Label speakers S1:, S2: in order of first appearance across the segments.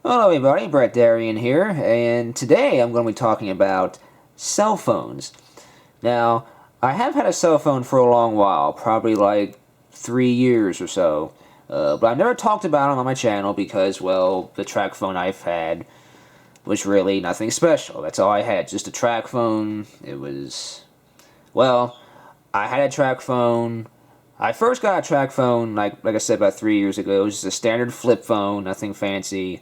S1: Hello everybody, Brett Darian here, and today I'm going to be talking about cell phones. Now, I have had a cell phone for a long while, probably like 3 years or so, but I've never talked about it on my channel because, well, the track phone I've had was really nothing special. That's all I had, just a track phone. It was, well, I had a track phone. I first got a track phone, like I said, about 3 years ago. It was just a standard flip phone, nothing fancy.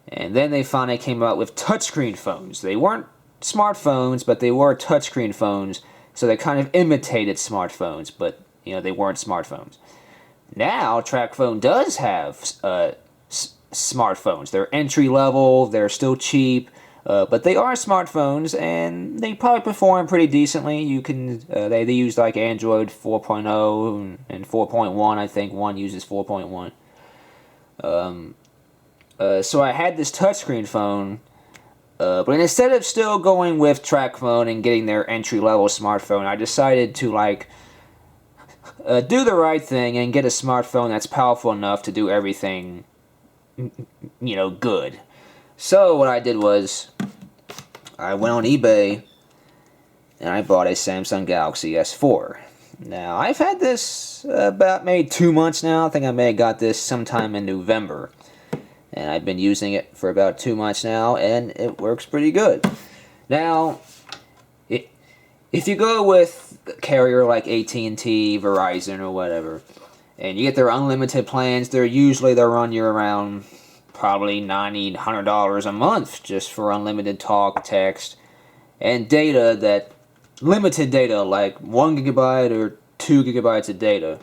S1: And then they finally came out with touchscreen phones. They weren't smartphones, but they were touchscreen phones, so they kind of imitated smartphones, but they weren't smartphones. Now, TrackPhone does have smartphones. They're entry level, they're still cheap, but they are smartphones, and they probably perform pretty decently. You can they use like Android 4.0 and 4.1. I think one uses 4.1. So I had this touchscreen phone, but instead of still going with TrackPhone and getting their entry-level smartphone, I decided to do the right thing and get a smartphone that's powerful enough to do everything, good. So what I did was, I went on eBay and I bought a Samsung Galaxy S4. Now, I've had this about maybe 2 months now. I think I may have got this sometime in November. And I've been using it for about 2 months now, and it works pretty good. Now, if you go with a carrier like AT&T, Verizon, or whatever, and you get their unlimited plans, they'll run you around probably $90, $100 a month just for unlimited talk, text, and data, limited data, like 1 gigabyte or 2 gigabytes of data.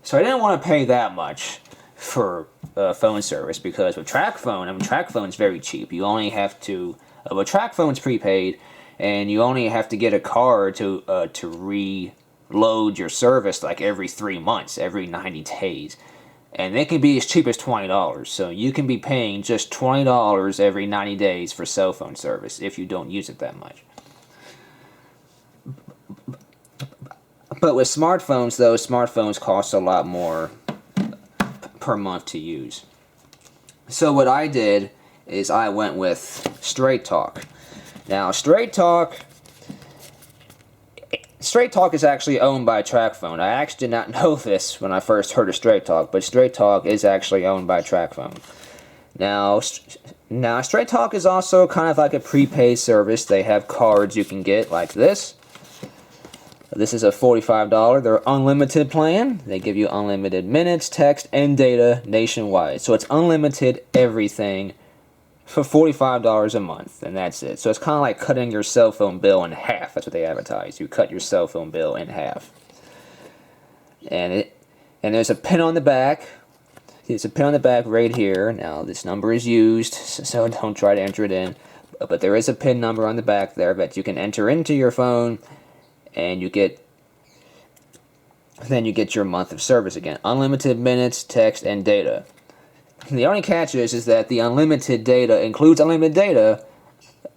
S1: So I didn't want to pay that much for phone service, because with TrackPhone, TrackPhone's very cheap. You only have to, well, TrackPhone's prepaid, and you only have to get a card to reload your service like every 3 months, every 90 days. And they can be as cheap as $20, so you can be paying just $20 every 90 days for cell phone service if you don't use it that much. But with smartphones, though, smartphones cost a lot more per month to use. So what I did is I went with Straight Talk. Now, Straight Talk is actually owned by TrackPhone. I actually did not know this when I first heard of Straight Talk, but Straight Talk is actually owned by TrackPhone. Now, Straight Talk is also kind of like a prepaid service. They have cards you can get like this. This is a $45. They're unlimited plan. They give you unlimited minutes, text, and data nationwide. So it's unlimited everything for $45 a month, and that's it. So it's kind of like cutting your cell phone bill in half. That's what they advertise. You cut your cell phone bill in half. And there's a pin on the back. There's a pin on the back right here. Now, this number is used, so don't try to enter it in. But there is a pin number on the back there that you can enter into your phone, and then you get your month of service again. Unlimited minutes, text, and data. The only catch is that the unlimited data includes unlimited data,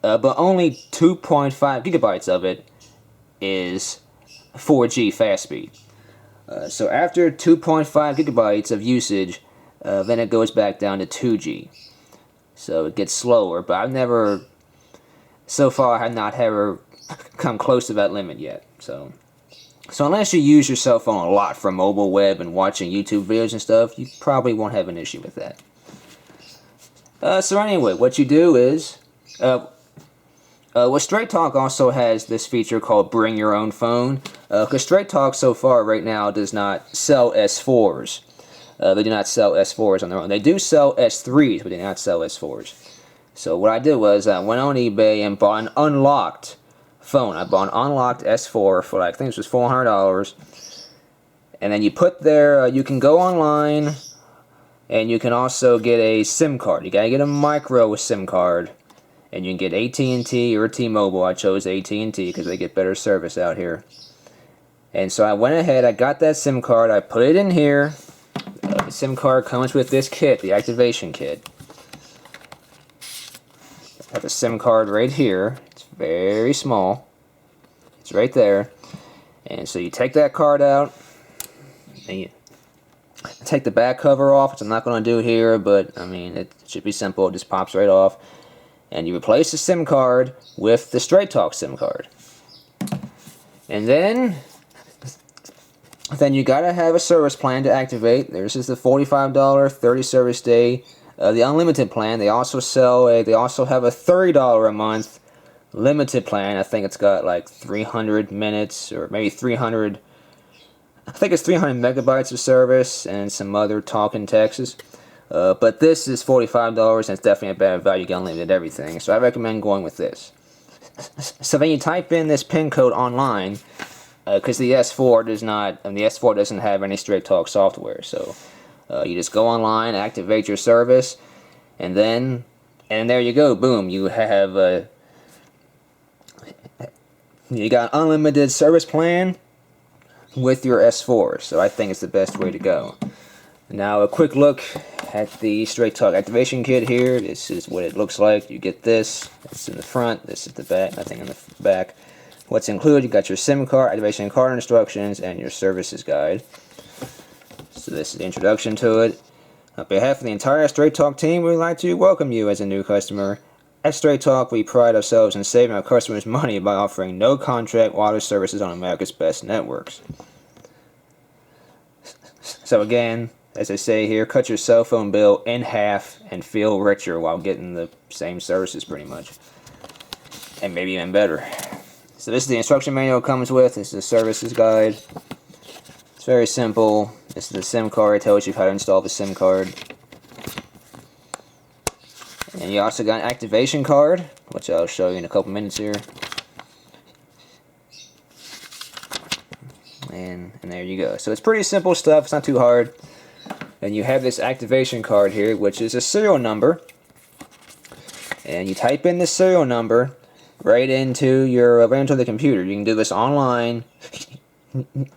S1: but only 2.5 gigabytes of it is 4G fast speed. So after 2.5 gigabytes of usage, then it goes back down to 2G. So it gets slower, but so far I have not ever come close to that limit yet. So unless you use your cell phone a lot for mobile web and watching YouTube videos and stuff, you probably won't have an issue with that. So anyway, what you do is, Straight Talk also has this feature called Bring Your Own Phone. Because Straight Talk so far right now does not sell S4s. They do not sell S4s on their own. They do sell S3s, but they do not sell S4s. So what I did was I went on eBay and bought an unlocked phone. I bought an unlocked S4 for I think this was $400. And then you can go online, and you can also get a SIM card. You gotta get a micro SIM card, and you can get AT&T or T-Mobile. I chose AT&T because they get better service out here. And so I went ahead, I got that SIM card, I put it in here. The SIM card comes with this kit, the activation kit. I have a SIM card right here. It's very small. It's right there. And so you take that card out, and take the back cover off, which I'm not going to do here, but I mean, it should be simple. It just pops right off. And you replace the SIM card with the Straight Talk SIM card. And then you gotta have a service plan to activate. There's just the $45 30 service day, the unlimited plan. They also have a $30 a month limited plan. I think it's got like 300 minutes or maybe 300. I think it's 300 megabytes of service and some other talking texts. But this is $45 and it's definitely a better value. You get unlimited everything. So I recommend going with this. So then you type in this PIN code online. Because the S4 does not, and the S4 doesn't have any Straight Talk software, so you just go online, activate your service, and there you go, boom, you have you got unlimited service plan with your S4. So I think it's the best way to go. Now a quick look at the Straight Talk activation kit here. This is what it looks like. You get this. It's in the front. This is the back. Nothing in the back. What's included, you got your SIM card, activation card instructions, and your services guide. So this is the introduction to it. On behalf of the entire Straight Talk team, we'd like to welcome you as a new customer. At Straight Talk, we pride ourselves in saving our customers money by offering no contract wireless services on America's best networks. So again, as I say here, cut your cell phone bill in half and feel richer while getting the same services pretty much. And maybe even better. So this is the instruction manual it comes with. This is the services guide. It's very simple. This is the SIM card. It tells you how to install the SIM card. And you also got an activation card, which I'll show you in a couple minutes here. And there you go. So it's pretty simple stuff. It's not too hard. And you have this activation card here, which is a serial number. And you type in the serial number right into the computer. You can do this online.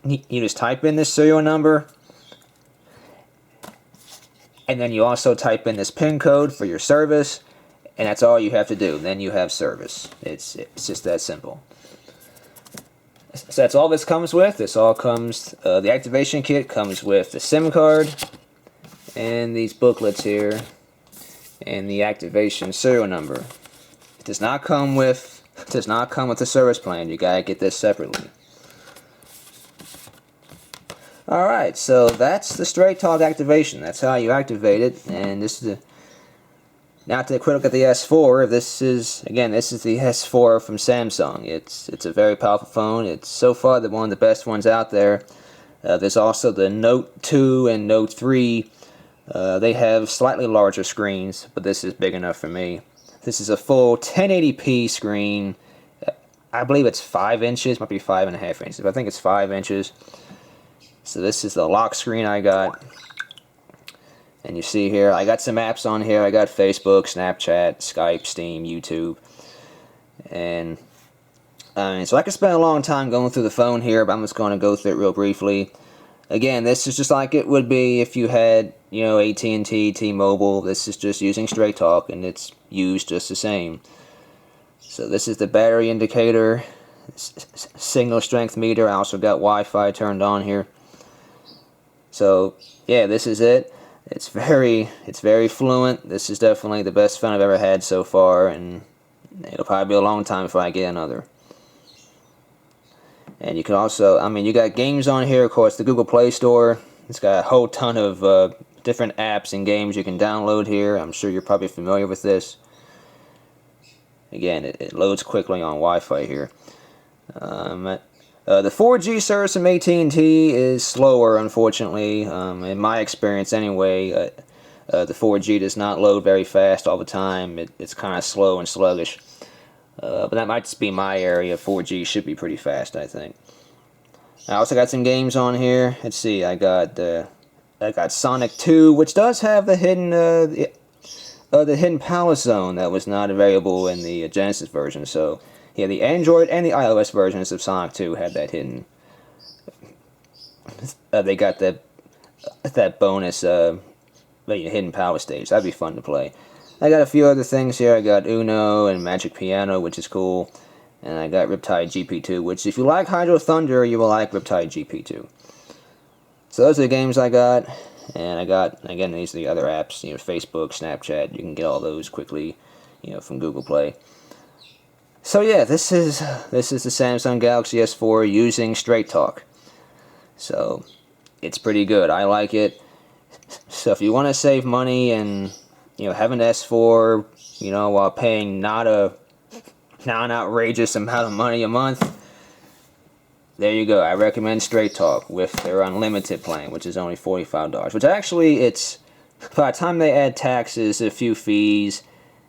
S1: You just type in this serial number, and then you also type in this PIN code for your service, and that's all you have to do. Then you have service. It's just that simple. So that's all this comes with. This all comes. The activation kit comes with the SIM card and these booklets here, and the activation serial number. It does not come with the service plan. You gotta get this separately. Alright, so that's the Straight Talk activation. That's how you activate it. And this is now to take a quick look at the S4. This is the S4 from Samsung. It's a very powerful phone. It's so far one of the best ones out there. There's also the Note 2 and Note 3. They have slightly larger screens, but this is big enough for me. This is a full 1080p screen. I believe it's 5 inches, might be 5.5 inches, but I think it's 5 inches. So this is the lock screen I got. And you see here, I got some apps on here. I got Facebook, Snapchat, Skype, Steam, YouTube. And so I could spend a long time going through the phone here, but I'm just going to go through it real briefly. Again, this is just like it would be if you had, AT&T, T-Mobile. This is just using Straight Talk, and it's used just the same. So this is the battery indicator, signal strength meter. I also got Wi-Fi turned on here. So yeah, this is it. It's very fluent. This is definitely the best phone I've ever had so far, and it'll probably be a long time before I get another. And you can also, you got games on here, of course, the Google Play Store. It's got a whole ton of different apps and games you can download here. I'm sure you're probably familiar with this. Again, it loads quickly on Wi-Fi here. The 4G service from AT&T is slower, unfortunately. In my experience anyway, the 4G does not load very fast all the time. It's kind of slow and sluggish. But that might just be my area. 4G should be pretty fast, I think. I also got some games on here. Let's see, I got Sonic 2, which does have the hidden Palace Zone that was not available in the Genesis version. So yeah, the Android and the iOS versions of Sonic 2 had that hidden. They got that bonus hidden power stage. That'd be fun to play. I got a few other things here. I got Uno and Magic Piano, which is cool. And I got Riptide GP2, which if you like Hydro Thunder, you will like Riptide GP2. So those are the games I got. And I got, again, these are the other apps, Facebook, Snapchat. You can get all those quickly, from Google Play. So yeah, this is the Samsung Galaxy S4 using Straight Talk. So it's pretty good. I like it. So if you want to save money and have an S4, while paying not an outrageous amount of money a month, there you go. I recommend Straight Talk with their unlimited plan, which is only $45. Which actually, it's by the time they add taxes, a few fees,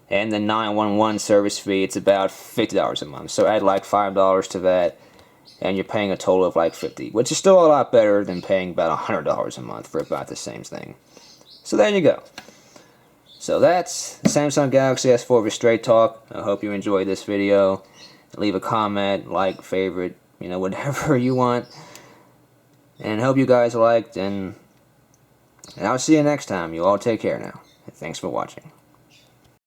S1: and the 911 service fee, it's about $50 a month. So add like $5 to that, and you're paying a total of like $50, which is still a lot better than paying about $100 a month for about the same thing. So there you go. So that's the Samsung Galaxy S4 with Straight Talk. I hope you enjoyed this video. Leave a comment, like, favorite, whatever you want. And hope you guys liked, and I'll see you next time. You all take care now. Thanks for watching.